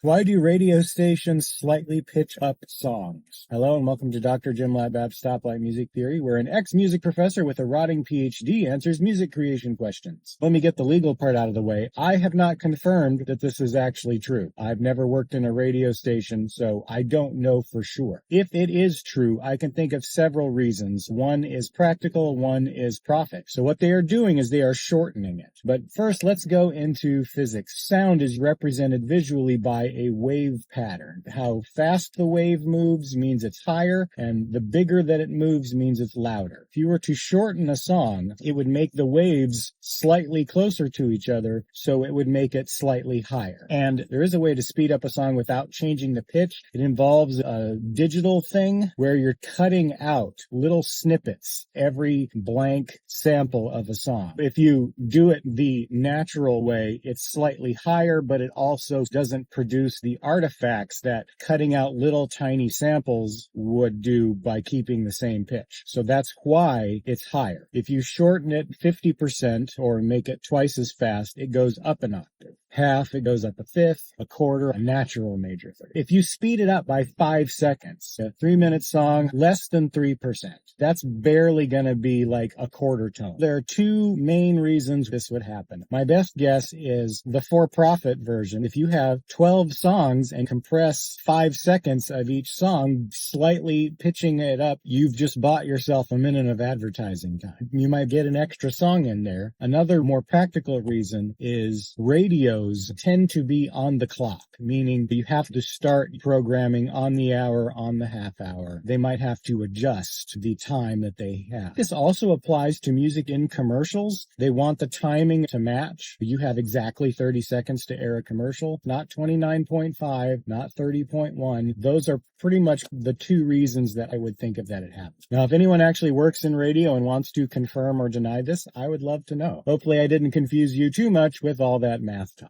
Why do radio stations slightly pitch up songs? Hello and welcome to Dr. Jim Labab's Stoplight Music Theory, where an ex-music professor with a rotting PhD answers music creation questions. Let me get the legal part out of the way. I have not confirmed that this is actually true. I've never worked in a radio station, so I don't know for sure. If it is true, I can think of several reasons. One is practical, one is profit. So what they are doing is they are shortening it. But first, let's go into physics. Sound is represented visually by a wave pattern. How fast the wave moves means it's higher, and the bigger that it moves means it's louder. If you were to shorten a song, it would make the waves slightly closer to each other, so it would make it slightly higher. And there is a way to speed up a song without changing the pitch. It involves a digital thing where you're cutting out little snippets every blank sample of a song. If you do it the natural way, it's slightly higher, but it also doesn't produce the artifacts that cutting out little tiny samples would do by keeping the same pitch. So that's why it's higher. If you shorten it 50% or make it twice as fast, it goes up an octave. Half, it goes up a fifth, a quarter, a natural major third. If you speed it up by 5 seconds, a 3-minute song, less than 3%. That's barely going to be like a quarter tone. There are two main reasons this would happen. My best guess is the for-profit version. If you have 12 songs and compress 5 seconds of each song, slightly pitching it up, you've just bought yourself a minute of advertising time. You might get an extra song in there. Another more practical reason is radios tend to be on the clock, meaning you have to start programming on the hour, on the half hour. They might have to adjust the time that they have. This also applies to music in commercials. They want the timing to match. You have exactly 30 seconds to air a commercial, not 29.5, not 30.1. Those are pretty much the two reasons that I would think of that it happens. Now, if anyone actually works in radio and wants to confirm or deny this, I would love to know. Hopefully I didn't confuse you too much with all that math talk.